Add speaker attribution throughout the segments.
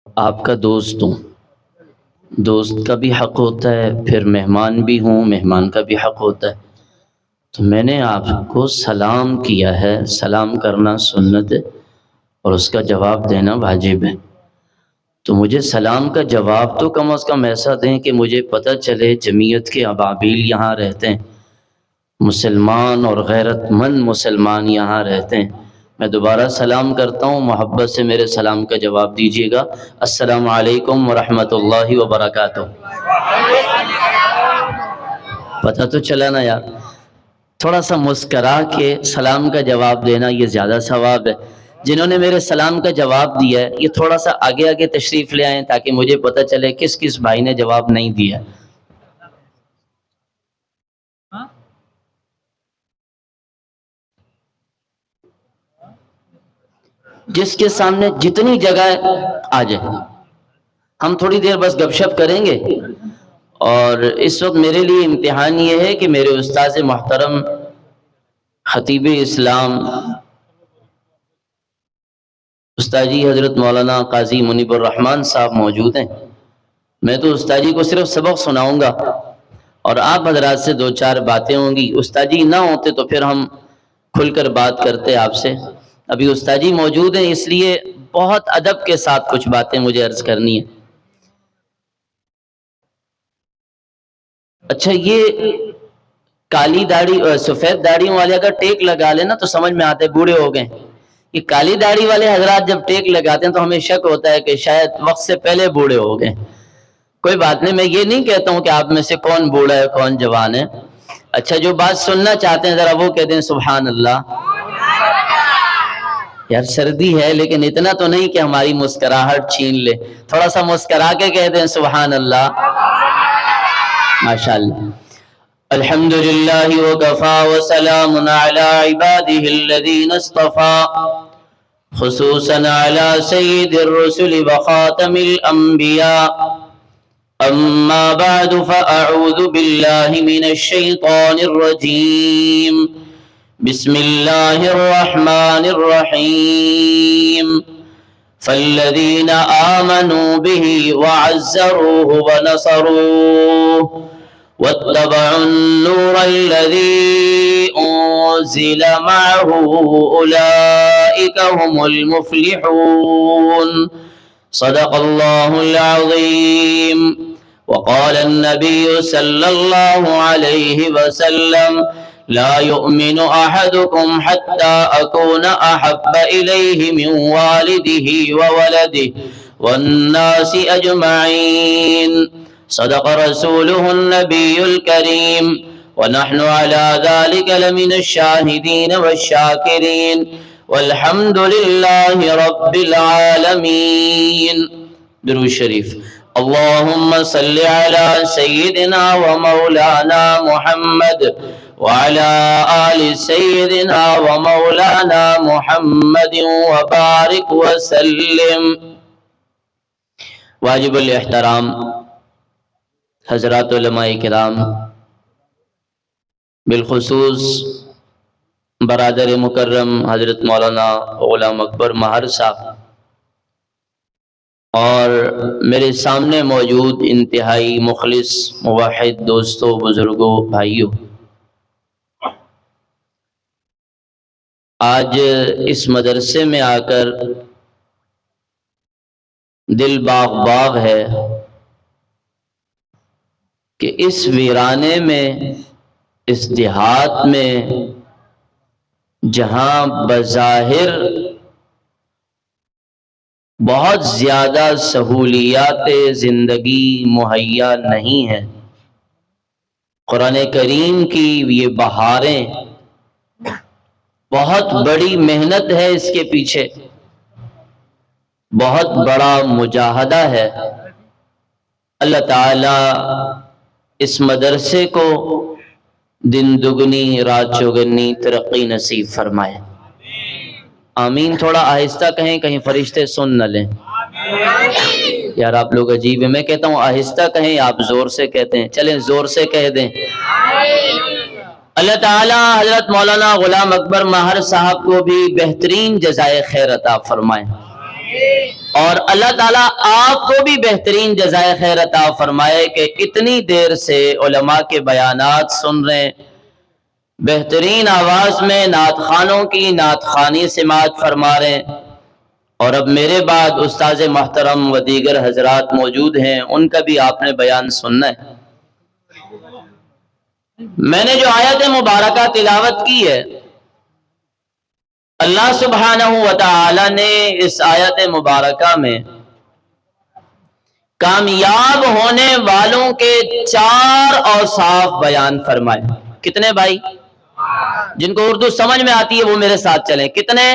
Speaker 1: آپ کا دوست ہوں، دوست کا بھی حق ہوتا ہے، پھر مہمان بھی ہوں، مہمان کا بھی حق ہوتا ہے۔ تو میں نے آپ کو سلام کیا ہے، سلام کرنا سنت ہے اور اس کا جواب دینا واجب ہے۔ تو مجھے سلام کا جواب تو کم از کم ایسا دیں کہ مجھے پتہ چلے جمعیت کے ابابیل یہاں رہتے ہیں، مسلمان اور غیرت مند مسلمان یہاں رہتے ہیں۔ میں دوبارہ سلام کرتا ہوں، محبت سے میرے سلام کا جواب دیجیے گا۔ السلام علیکم ورحمۃ اللہ وبرکاتہ۔ پتہ تو چلا نا یار، تھوڑا سا مسکرا کے سلام کا جواب دینا یہ زیادہ ثواب ہے۔ جنہوں نے میرے سلام کا جواب دیا ہے یہ تھوڑا سا آگے آگے تشریف لے آئیں تاکہ مجھے پتہ چلے کس کس بھائی نے جواب نہیں دیا۔ جس کے سامنے جتنی جگہ ہے آ جائے، ہم تھوڑی دیر بس گپ شپ کریں گے۔ اور اس وقت میرے لیے امتحان یہ ہے کہ میرے استاذ محترم خطیب اسلام استاد جی حضرت مولانا قاضی منیب الرحمن صاحب موجود ہیں۔ میں تو استاد جی کو صرف سبق سناؤں گا اور آپ حضرات سے دو چار باتیں ہوں گی۔ استاد جی نہ ہوتے تو پھر ہم کھل کر بات کرتے آپ سے۔ ابھی استاد جی موجود ہیں اس لیے بہت ادب کے ساتھ کچھ باتیں مجھے عرض کرنی ہیں۔ اچھا، یہ کالی داڑھی سفید داڑھیوں والے اگر ٹیک لگا لینا تو سمجھ میں آتے بوڑھے ہو گئے۔ یہ کالی داڑھی والے حضرات جب ٹیک لگاتے ہیں تو ہمیں شک ہوتا ہے کہ شاید وقت سے پہلے بوڑھے ہو گئے۔ کوئی بات نہیں، میں یہ نہیں کہتا ہوں کہ آپ میں سے کون بوڑھا ہے کون جوان ہے۔ اچھا، جو بات سننا چاہتے ہیں ذرا وہ کہہ دیں سبحان اللہ۔ یار سردی ہے لیکن اتنا تو نہیں کہ ہماری مسکراہٹ چھین لے، تھوڑا سا مسکرا کے کہہ دیں سبحان اللہ۔ ماشاءاللہ۔ الحمد للہ وکفا وسلام علی عباده الذین اصطفا، خصوصا علی سید الرسل وخاتم الانبیاء، اما بعد فاعوذ باللہ من الشیطان الرجیم، بسم اللہ الرحمن الرحیم، فالذین آمنوا به وعزروه ونصروه واتبعوا النور الذي أنزل معه أولئك هم المفلحون، صدق الله العظيم۔ وقال النبي صلى الله عليه وسلم لا يؤمن أحدكم حتى أكون أحب إليه من والده وولده والناس أجمعين، صدق رسوله النبي الكريم، ونحن على ذلك لمن الشاهدين والشاكرين، والحمد لله رب العالمين۔ درود شریف۔ اللهم صل على سيدنا ومولانا محمد وعلى آل سيدنا ومولانا محمد وبارك وسلم۔ واجب الاحترام حضرات علماء کرام، بالخصوص برادر مکرم حضرت مولانا غلام اکبر ماہر صاحب اور میرے سامنے موجود انتہائی مخلص موحد دوستوں، بزرگوں، بھائیوں، آج اس مدرسے میں آ کر دل باغ باغ ہے کہ اس ویرانے میں، اس دیہات میں جہاں بظاہر بہت زیادہ سہولیات زندگی مہیا نہیں ہیں، قرآن کریم کی یہ بہاریں، بہت بڑی محنت ہے اس کے پیچھے، بہت بڑا مجاہدہ ہے۔ اللہ تعالی اس مدرسے کو دن دگنی رات چوگنی ترقی نصیب فرمائے، آمین۔ تھوڑا آہستہ کہیں، کہیں فرشتے سن نہ لیں۔ یار آپ لوگ عجیب ہیں، میں کہتا ہوں آہستہ کہیں، آپ زور سے کہتے ہیں، چلیں زور سے کہہ دیں۔ اللہ تعالی حضرت مولانا غلام اکبر ماہر صاحب کو بھی بہترین جزائے خیر عطا فرمائے۔ اور اللہ تعالیٰ آپ کو بھی بہترین جزائے خیر عطا فرمائے کہ اتنی دیر سے علماء کے بیانات سن رہے ہیں، بہترین آواز میں نعت خوانوں کی نعت خوانی سماعت فرما رہے ہیں، اور اب میرے بعد استاذ محترم و دیگر حضرات موجود ہیں، ان کا بھی آپ نے بیان سننا ہے۔ میں نے جو آیت مبارکہ تلاوت کی ہے، اللہ سبحانہ و تعالی نے اس آیت مبارکہ میں کامیاب ہونے والوں کے 4 اوصاف بیان فرمائے۔ کتنے بھائی؟ جن کو اردو سمجھ میں آتی ہے وہ میرے ساتھ چلیں۔ کتنے؟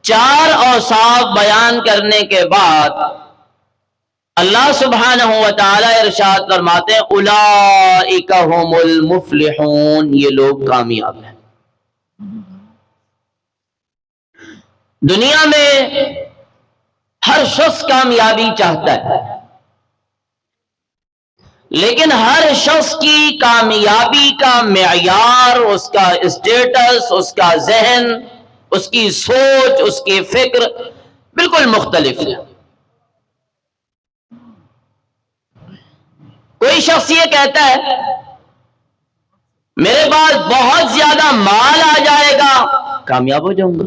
Speaker 1: 4 اوصاف بیان کرنے کے بعد اللہ سبحانہ و تعالی ارشاد فرماتے ہیں اولئک هم المفلحون، یہ لوگ کامیاب ہیں۔ دنیا میں ہر شخص کامیابی چاہتا ہے، لیکن ہر شخص کی کامیابی کا معیار، اس کا اسٹیٹس، اس کا ذہن، اس کی سوچ، اس کی فکر بالکل مختلف ہے۔ کوئی شخص یہ کہتا ہے میرے پاس بہت زیادہ مال آ جائے گا کامیاب ہو جاؤں گا۔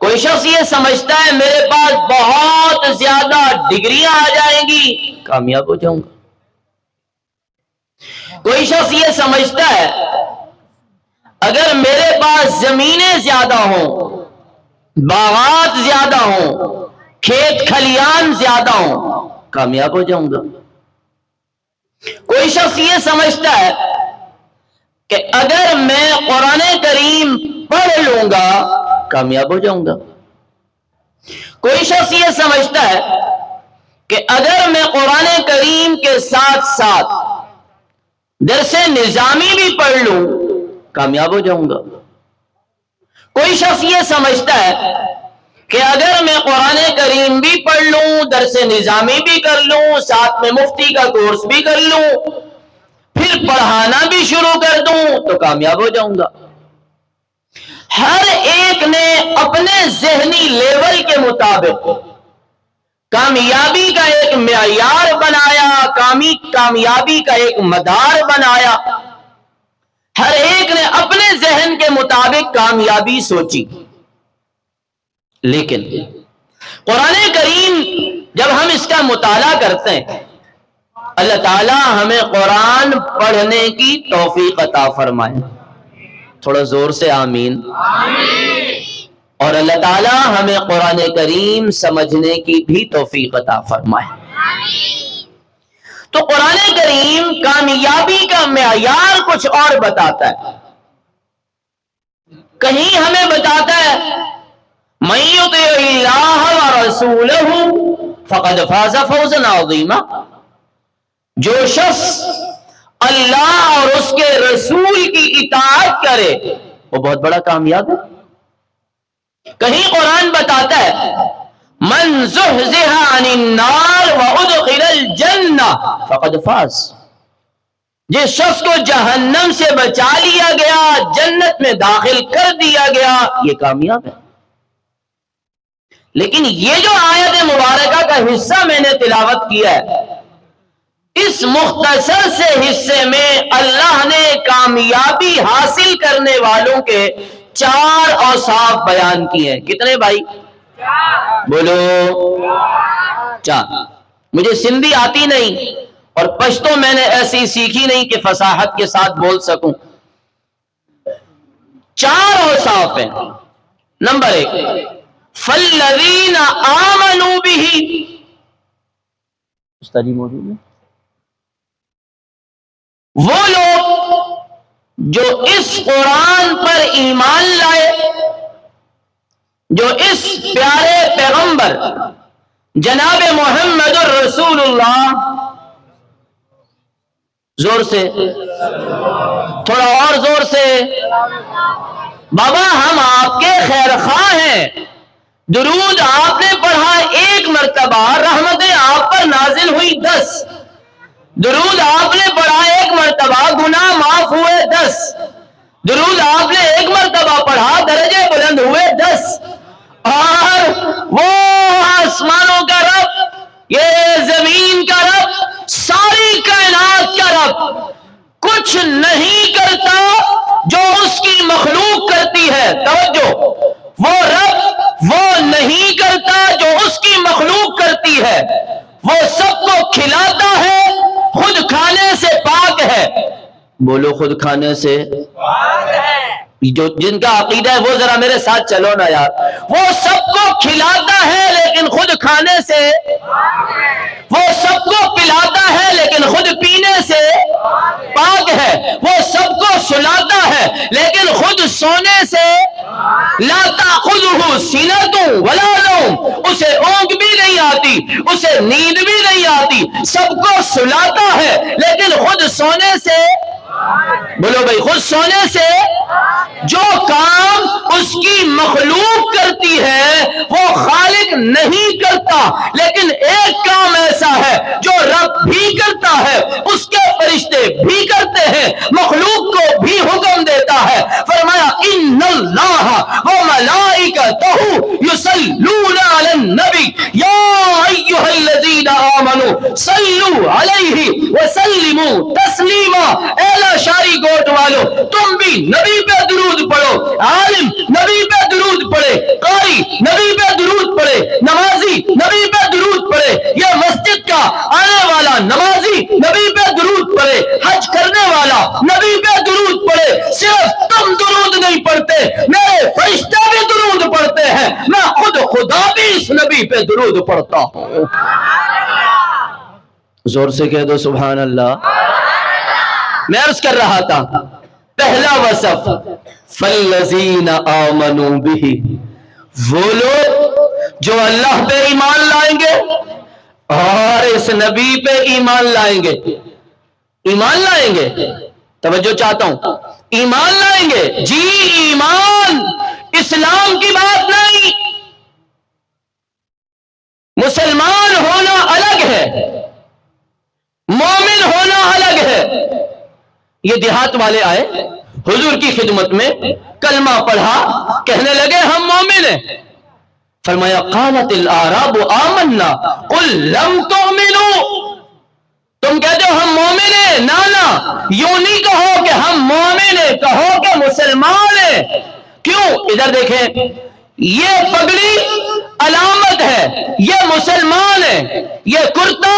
Speaker 1: کوئی شخص یہ سمجھتا ہے میرے پاس بہت زیادہ ڈگریاں آ جائیں گی کامیاب ہو جاؤں گا۔ کوئی شخص یہ سمجھتا ہے اگر میرے پاس زمینیں زیادہ ہوں، باغات زیادہ ہوں، کھیت کھلیان زیادہ ہوں کامیاب ہو جاؤں گا۔ کوئی شخص یہ سمجھتا ہے کہ اگر میں قرآن کریم پڑھ لوں گا کامیاب ہو جاؤں گا۔ کوئی شخص یہ سمجھتا ہے کہ اگر میں قرآن کریم کے ساتھ ساتھ درس نظامی بھی پڑھ لوں کامیاب ہو جاؤں گا۔ کوئی شخص یہ سمجھتا ہے کہ اگر میں قرآن کریم بھی پڑھ لوں، درس نظامی بھی کر لوں، ساتھ میں مفتی کا کورس بھی کر لوں، پھر پڑھانا بھی شروع کر دوں تو کامیاب ہو جاؤں گا۔ ہر ایک نے اپنے ذہنی لیول کے مطابق کامیابی کا ایک معیار بنایا، کامیابی کا ایک مدار بنایا۔ ہر ایک نے اپنے ذہن کے مطابق کامیابی سوچی۔ لیکن قرآن کریم جب ہم اس کا مطالعہ کرتے ہیں، اللہ تعالی ہمیں قرآن پڑھنے کی توفیق عطا فرمائے۔ تھوڑا زور سے آمین۔ اور اللہ تعالی ہمیں قرآن کریم سمجھنے کی بھی توفیق عطا فرمائے۔ تو قرآن کریم کامیابی کا معیار کچھ اور بتاتا ہے۔ کہیں ہمیں بتاتا ہے مَن یُطِعِ اللَّهَ وَرَسُولَهُ فَقَدْ فَازَ فَوْزًا عَظِیمًا، جو شخص اللہ اور اس کے رسول کی اطاعت کرے وہ بہت بڑا کامیاب ہے۔ کہیں قرآن بتاتا ہے مَن زُحْزِحَ عَنِ النَّارِ وَأُدْخِلَ الْجَنَّةَ فَقَدْ فَازَ، جس شخص کو جہنم سے بچا لیا گیا، جنت میں داخل کر دیا گیا، یہ کامیاب ہے۔ لیکن یہ جو آیت مبارکہ کا حصہ میں نے تلاوت کیا ہے، اس مختصر سے حصے میں اللہ نے کامیابی حاصل کرنے والوں کے 4 اوصاف بیان کیے ہیں۔ کتنے بھائی؟ بولو 4۔ مجھے سندھی آتی نہیں اور پشتو میں نے ایسی سیکھی نہیں کہ فصاحت کے ساتھ بول سکوں۔ 4 اوصاف ہیں۔ نمبر 1 فَالَّذِينَ آمَنُوا بِهِ، استاد جی موجود ہیں؟ وہ لوگ جو اس قرآن پر ایمان لائے، جو اس پیارے پیغمبر جناب محمد الرسول اللہ، زور سے، تھوڑا اور زور سے، بابا ہم آپ کے خیر خواہ ہیں، درود آپ نے پڑھا 1 مرتبہ، رحمتیں آپ پر نازل ہوئی 10، درود آپ نے پڑھا 1 مرتبہ، گناہ معاف ہوئے 10۔ درود آپ نے ایک مرتبہ پڑھا درجے بلند ہوئے 10، اور وہ آسمانوں کا رب، یہ زمین کا رب، ساری کائنات کا رب کچھ نہیں کرتا جو اس کی مخلوق کرتی ہے. توجہ، وہ رب وہ نہیں کرتا جو اس کی مخلوق کرتی ہے. وہ سب کو کھلاتا ہے، خود کھانے سے پاک ہے. بولو خود کھانے سے پاک ہے. جو جن کا عقیدہ ہے وہ ذرا میرے ساتھ چلو نا یار. وہ سب کو کھلاتا ہے لیکن خود کھانے سے پاک ہے. وہ سب کو پلاتا ہے لیکن خود پینے سے پاک ہے. وہ سب کو سلاتا ہے لیکن خود سونے سے لا تأخذہ سنۃ ولا نوم، اسے اونگ بھی نہیں آتی، اسے نیند بھی نہیں آتی. سب کو سلاتا ہے لیکن خود سونے سے، بولو بھائی، خود سونے سے. جو کام اس کی مخلوق کرتی ہے وہ خالق نہیں کرتا، لیکن ایک کام ایسا ہے جو رب بھی کرتا ہے، اس کے فرشتے بھی کرتے ہیں، مخلوق کو بھی حکم دیتا ہے. فرمایا ان اللہ وملائکتہ یصلون علی النبی یا ایھا الذین آمنوا صلوا علیہ وسلموا تسلیما. اے شاری گوٹ والو، تم بھی نبی پہ درود پڑھو. عالم نبی پہ درود پڑھے، قاری نبی پہ درود پڑھے، نمازی نبی پہ درود پڑھے، یہ مسجد کا آنے والا نمازی نبی پہ درود پڑھے، حج کرنے والا نبی پہ درود پڑھے. صرف تم درود نہیں پڑھتے، میرے فرشتے بھی درود پڑھتے ہیں، میں خود خدا بھی اس نبی پہ درود پڑھتا ہوں. زور سے کہہ دو سبحان اللہ. میں عرض کر رہا تھا پہلا وصف فالذین آمنوا بہ، وہ لوگ جو اللہ پہ ایمان لائیں گے اور اس نبی پہ ایمان لائیں گے. ایمان لائیں گے، توجہ چاہتا ہوں، ایمان لائیں گے. جی ایمان، اسلام کی بات نہیں. مسلمان ہونا الگ ہے، مومن ہونا الگ ہے. یہ دیہات والے آئے حضور کی خدمت میں، کلمہ پڑھا، کہنے لگے ہم مومن ہیں. فرمایا قالت الاعراب آمنا قل لم تؤمنوا. تم کہتے ہو ہم مومن ہیں، نانا یوں نہیں کہو کہ ہم مومن ہیں، کہو کہ مسلمان ہیں. کیوں؟ ادھر دیکھیں، یہ پگڑی علامت ہے، یہ مسلمان ہے. یہ کرتا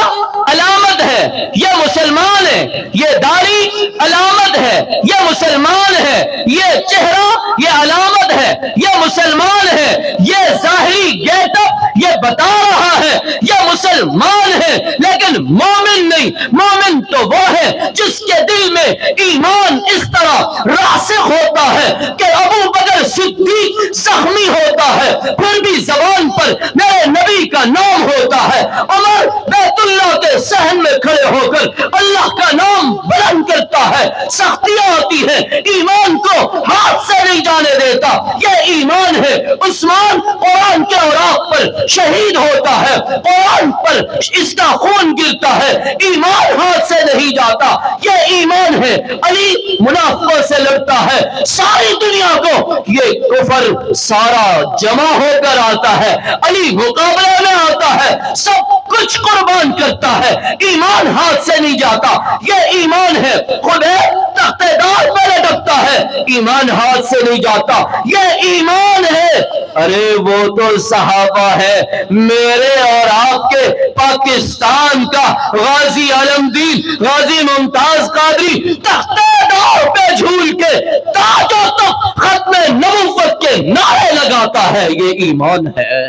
Speaker 1: علامت ہے، یہ مسلمان ہے. یہ داڑھی علامت ہے، یہ مسلمان ہے. یہ چہرہ یہ علامت ہے، یہ مسلمان ہے. یہ ظاہری گیٹ اپ یہ بتا رہا ہے یہ مسلمان ہے، لیکن مومن نہیں. مومن تو وہ ہے جس کے دل میں ایمان اس طرح راسخ ہوتا ہے کہ ابو بکر صدیق زخمی ہوتا ہے پھر بھی زبان پر میرے نبی کا نام ہوتا ہے. عمر بیت اللہ کے صحن میں کھڑے ہو کر اللہ کا نام بلند کرتا ہے. سختیاں آتی ہیں، ایمان کو ہاتھ سے نہیں جانے دیتا. یہ ایمان ہے. عثمان قرآن کے اوراق پر شہید ہوتا ہے، قرآن پر اس کا خون گرتا ہے، ایمان ہاتھ سے نہیں جاتا. یہ ایمان ہے. علی منافقوں سے لڑتا ہے، ساری دنیا کو یہ کفر سارا جمع ہو کر آتا ہے، علی مقابلے میں آتا ہے، سب کچھ قربان کرتا ہے، ایمان ہاتھ سے نہیں جاتا. یہ ایمان ہے. خدا تخت دار پہ لٹکتا ہے، ایمان ہاتھ سے نہیں جاتا. یہ ایمان ہے. ارے وہ تو صحابہ ہے، میرے اور آپ کے پاکستان کا غازی عالمدین، غازی ممتاز قادری تخت دار پہ جھول کے تاجوں تک ختم نبوت کے نعرے لگاتا ہے. یہ ایمان ہے.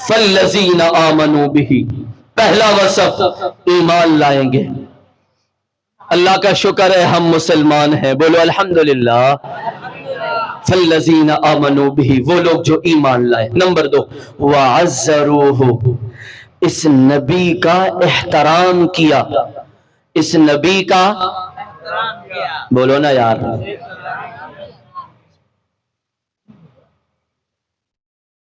Speaker 1: فالذین آمنوا بہ، پہلا وصف ایمان لائیں گے. اللہ کا شکر ہے ہم مسلمان ہیں، بولو الحمدللہ. فالذین آمنوا بہ، وہ لوگ جو ایمان لائے. نمبر 2 وعزروہ، اس نبی کا احترام کیا. اس نبی کا بولو نا یار،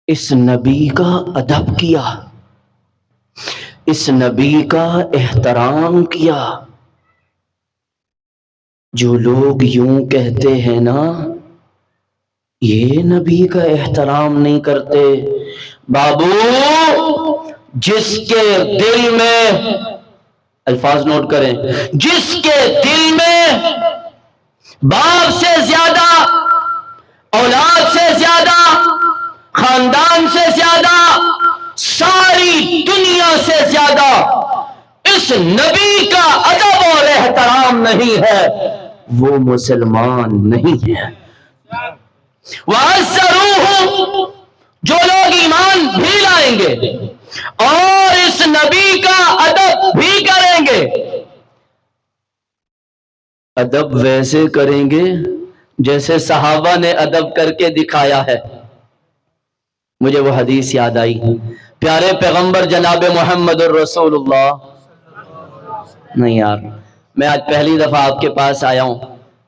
Speaker 1: اس نبی کا ادب کیا، اس نبی کا احترام کیا. جو لوگ یوں کہتے ہیں نا یہ نبی کا احترام نہیں کرتے، بابو جس کے دل میں، الفاظ نوٹ کریں، جس کے دل میں باپ سے زیادہ، اولاد سے زیادہ، خاندان سے زیادہ، ساری دنیا سے زیادہ اس نبی کا ادب اور احترام نہیں ہے، وہ مسلمان نہیں ہے۔ وَأَزَّرُوهُ، جو لوگ ایمان بھی لائیں گے اور اس نبی کا ادب بھی کریں گے، ادب ویسے کریں گے جیسے صحابہ نے ادب کر کے دکھایا ہے۔ مجھے وہ حدیث یاد آئی، پیارے پیغمبر جناب محمد الرسول اللہ، نہیں یار میں آج پہلی دفعہ آپ کے پاس آیا ہوں،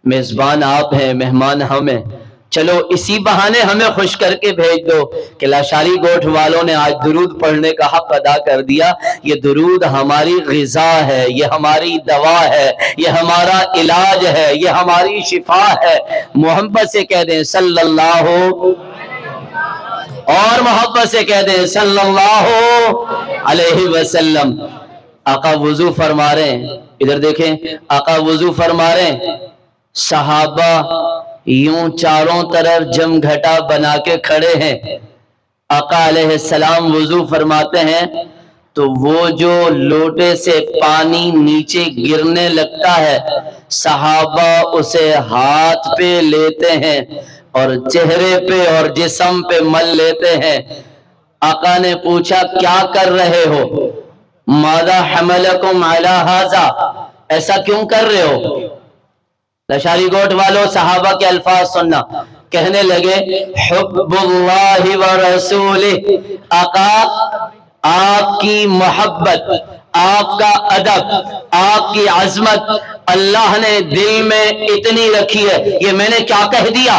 Speaker 1: میزبان آپ ہیں، مہمان ہم ہیں، چلو اسی بہانے ہمیں خوش کر کے بھیج دو کہ لاشاری گوٹھ والوں نے آج درود پڑھنے کا حق ادا کر دیا۔ یہ درود ہماری غذا ہے، یہ ہماری دوا ہے، یہ ہمارا علاج ہے، یہ ہماری شفا ہے۔ محبت سے کہہ دیں صلی اللہ، اور محبت سے کہہ دیں صلی اللہ علیہ وسلم۔ آقا وضو فرما رہے ہیں، ادھر دیکھیں، آقا وضو فرما رہے ہیں، صحابہ یوں چاروں طرف جم گھٹا بنا کے کھڑے ہیں، آقا علیہ السلام وضو فرماتے ہیں تو وہ جو لوٹے سے پانی نیچے گرنے لگتا ہے، صحابہ اسے ہاتھ پہ لیتے ہیں اور چہرے پہ اور جسم پہ مل لیتے ہیں۔ آقا نے پوچھا کیا کر رہے ہو؟ ماذا حملکم علی ھذا، ایسا کیوں کر رہے ہو؟ لاشاری گوٹھ والوں صحابہ کے الفاظ سننا، کہنے لگے حب اللہ و رسولہ، آقا آپ کی محبت، آپ کا ادب، آپ کی عظمت اللہ نے دل میں اتنی رکھی ہے۔ یہ میں نے کیا کہہ دیا؟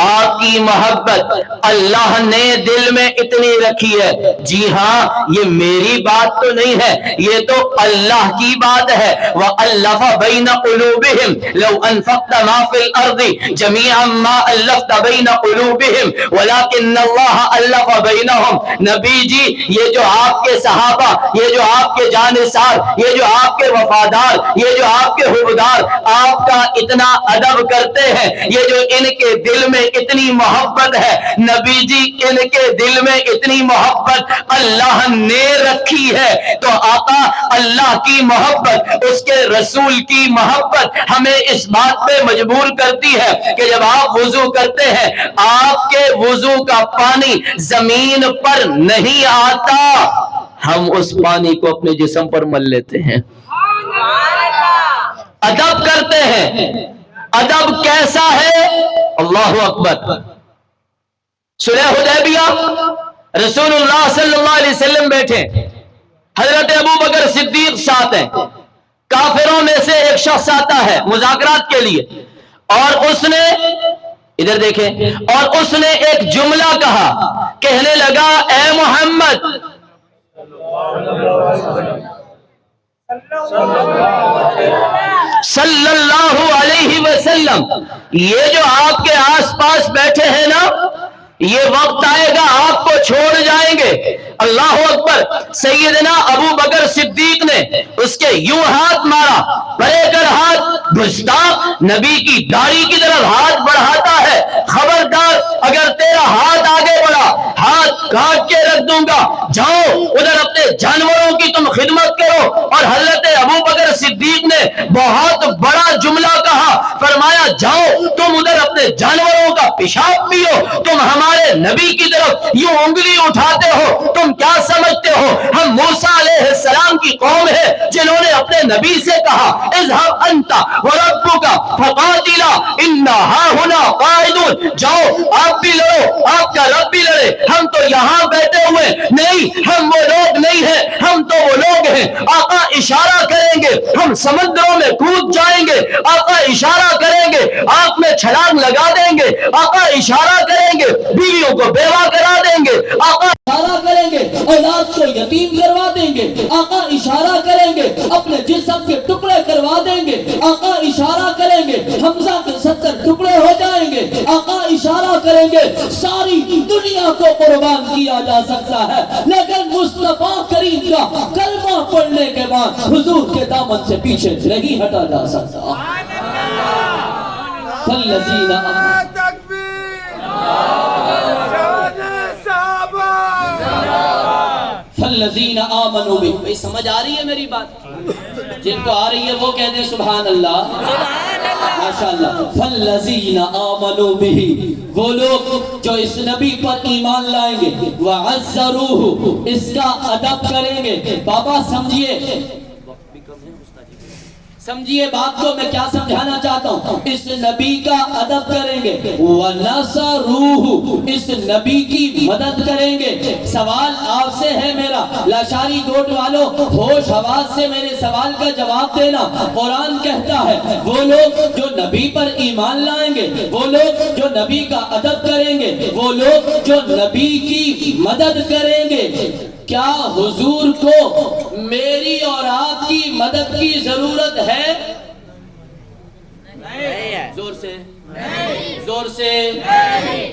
Speaker 1: آپ کی محبت اللہ نے دل میں اتنی رکھی ہے۔ جی ہاں یہ میری بات تو نہیں ہے، یہ تو اللہ کی بات ہے۔ وَأَلَّفَ بَيْنَ قُلُوبِهِمْ لَوْ أَنفَقْتَ مَا فِي الْأَرْضِ جَمِيعًا مَا أَلَّفْتَ بَيْنَ قُلُوبِهِمْ وَلَكِنَّ اللَّهَ أَلَّفَ بَيْنَهُمْ۔ نبی جی یہ جو آپ کے صحابہ، یہ جو آپ کے جانثار، یہ جو آپ کے وفادار، یہ جو آپ کے حبدار آپ کا اتنا ادب کرتے ہیں، یہ جو ان کے دل میں اتنی محبت ہے، نبی جی ان کے دل میں اتنی محبت اللہ نے رکھی ہے۔ تو آقا اللہ کی محبت، اس کے رسول کی محبت ہمیں اس بات پہ مجبور کرتی ہے کہ جب آپ وضو کرتے ہیں آپ کے وضو کا پانی زمین پر نہیں آتا، ہم اس پانی کو اپنے جسم پر مل لیتے ہیں، ادب کرتے ہیں۔ ادب کیسا ہے؟ اللہ اکبر۔ صلح حدیبیہ رسول اللہ صلی اللہ علیہ وسلم بیٹھے، حضرت ابو بکر صدیق ساتھ ہیں، کافروں میں سے ایک شخص آتا ہے مذاکرات کے لیے، اور اس نے ادھر دیکھیں، اور اس نے ایک جملہ کہا، کہنے لگا اے محمد صلی اللہ علیہ وسلم، یہ جو آپ کے آس پاس بیٹھے ہیں نا، یہ وقت آئے گا آپ کو چھوڑ جائیں گے۔ اللہ اکبر۔ سیدنا ابو بکر صدیق نے اس کے یوں ہاتھ مارا، بڑے کر ہاتھ، گستاخ، نبی کی داڑھی کی طرف ہاتھ بڑھاتا ہے، خبردار اگر تیرا ہاتھ آگے بڑھا ہاتھ کاٹ کے رکھ دوں گا، جاؤ ادھر اپنے جانوروں کی تم خدمت کرو۔ اور حضرت ابو بکر صدیق نے بہت بڑا جملہ کہا، فرمایا جاؤ تم ادھر اپنے جانوروں کا پیشاب پیو، تم ہمارے نبی کی طرف یوں انگلی اٹھاتے ہو، تم کیا سمجھتے ہو ہم موسیٰ علیہ السلام کی قوم ہے جنہوں نے اپنے نبی سے کہا اذهب انت وربک فقاتلا انا ہاہنا قاعدون، جاؤ آپ بھی لڑو آپ کا رب بھی لڑے، ہم تو یہاں بیٹھے ہوئے نہیں، ہم وہ لوگ نہیں ہیں، ہم تو وہ لوگ ہیں۔ آقا اشارہ کریں گے ہم سمندروں میں کود جائیں گے، آقا اشارہ کریں گے آگ میں چھلانگ لگا دیں گے، آقا اشارہ کریں گے بیویوں کو بیوہ کرا دیں گے، آقا اشارہ کریں گے اولاد کو یتیم کروا دیں گے، آقا اشارہ کریں گے اپنے جسم کے ٹکڑے کروا دیں گے، آقا اشارہ کریں گے حمزہ کے 70 ٹکڑے ہو جائیں گے، آقا اشارہ کریں گے ساری دنیا کو قربان کیا جا سکتا ہے، لیکن مصطفیٰ کریم کا کلمہ پڑھنے کے بعد حضور کے دامن سے پیچھے نہیں ہٹا جا سکتا۔ فالذین فالذین آمنوا بہ، بھئی سمجھ آ رہی ہے میری بات؟ جن کو آ رہی ہے وہ کہہ دیں سبحان اللہ، ماشاءاللہ۔ فالذین آمنوا بہ، وہ لوگ جو اس نبی پر ایمان لائیں گے، وعزروہ، اس کا ادب کریں گے۔ بابا سمجھیے بات کو میں کیا سمجھانا چاہتا ہوں، اس نبی کا ادب کریں گے، وَنَصَرُوهُ، اس نبی کی مدد کریں گے۔ سوال آپ سے ہے میرا، لاشاری گوٹ والوں ہوش حواس سے میرے سوال کا جواب دینا۔ قرآن کہتا ہے وہ لوگ جو نبی پر ایمان لائیں گے، وہ لوگ جو نبی کا ادب کریں گے، وہ لوگ جو نبی کی مدد کریں گے۔ کیا حضور کو میری اور آپ کی مدد کی ضرورت ہے؟ زور سے، زور سے،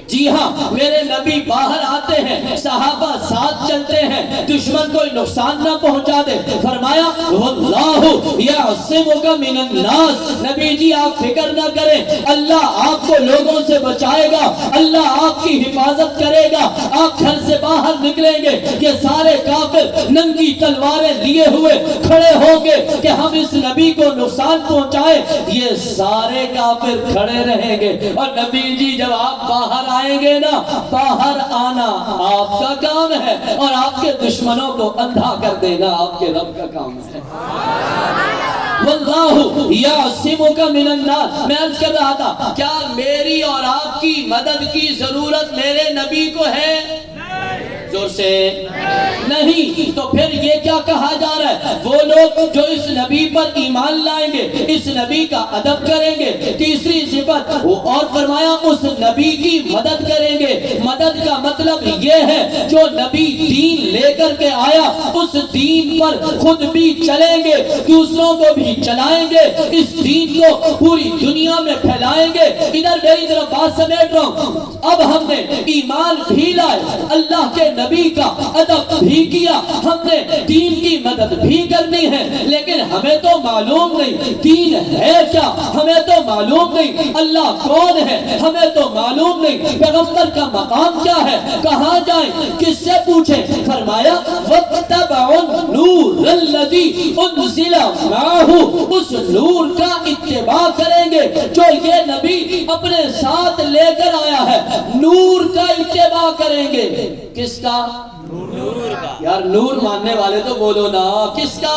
Speaker 1: جی ہاں، میرے نبی باہر آتے ہیں، صحابہ ساتھ چلتے ہیں، دشمن کوئی نقصان نہ پہنچا دے۔ فرمایا واللہ یعصمک من الناس، نبی جی آپ فکر نہ کریں، اللہ آپ کو لوگوں سے بچائے گا، اللہ آپ کی حفاظت کرے گا۔ آپ گھر سے باہر نکلیں گے، یہ سارے کافر ننگی تلواریں لیے ہوئے کھڑے ہوں گے کہ ہم اس نبی کو نقصان پہنچائیں، یہ سارے کافر کھڑے رہیں گے۔ اور نبی جی جب آپ باہر آئیں گے نا، باہر آنا آپ کا کام ہے، اور آپ کے دشمنوں کو اندھا کر دینا آپ کے رب کا کام ہے۔ واللہ یعصمک من الناس، میں عرض کر رہا تھا کیا میری اور آپ کی مدد کی ضرورت میرے نبی کو ہے؟ زور سے نہیں، تو پھر یہ کیا کہا جا رہا ہے؟ وہ لوگ جو اس نبی پر ایمان لائیں گے، اس نبی کا ادب کریں گے۔ تیسری صفت اور فرمایا اس نبی کی مدد کریں گے۔ مدد کا مطلب یہ ہے جو نبی دین لے کر کے آیا اس دین پر خود بھی چلیں گے، دوسروں کو بھی چلائیں گے، اس دین کو پوری دنیا میں پھیلائیں گے۔ ادھر میری طرف بات سمیٹ رہا ہوں، اب ہم نے ایمان بھی لائے، اللہ کے نبی کا ادب بھی کیا، ہم نے دین کی مدد بھی کرنی ہے، لیکن ہمیں تو معلوم نہیں دین ہے کیا، ہمیں تو معلوم نہیں اللہ کون ہے، ہمیں تو معلوم نہیں پیغمبر کا مقام کیا ہے، کہاں جائیں، کس سے پوچھیں؟ فرمایا وَاتَّبَعُوا النُّورَ الَّذِي أُنزِلَ مَعَهُ، اس نور کا اتباع کریں گے جو یہ نبی اپنے ساتھ لے کر آیا ہے، نور کا اتباع کریں گے۔ کس کا؟ نور کا۔ یار نور ماننے والے تو بولو نا، کس کا؟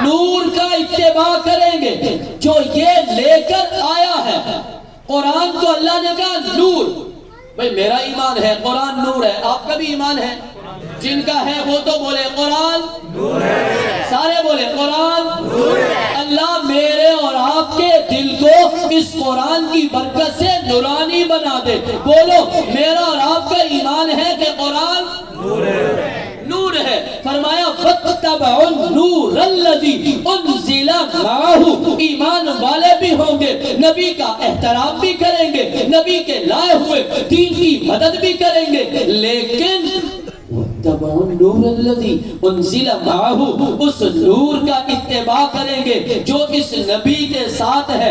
Speaker 1: نور کا اتباع کریں گے جو یہ لے کر آیا ہے۔ قرآن کو اللہ نے کہا نور، بھئی میرا ایمان ہے قرآن نور ہے، آپ کا بھی ایمان ہے، جن کا ہے وہ تو بولے قرآن نور ہے، سارے بولے قرآن نور ہے۔ اللہ میرے اور آپ کے دل کو اس قرآن کی برکت سے نورانی بنا دے۔ بولو میرا اور آپ کا ایمان ہے کہ قرآن نور ہے، نور ہے۔ فرمایا وَاتَّبَعُوا النُّورَ الَّذِي أُنزِلَ مَعَهُ، ایمان والے بھی ہوں گے، نبی کا احترام بھی کریں گے، نبی کے لائے ہوئے دین کی مدد بھی کریں گے، لیکن وَاتَّبَعُوا النُّورَ الَّذِي أُنزِلَ مَعَهُ، اس نور کا اتباع کریں گے جو اس نبی کے ساتھ ہے۔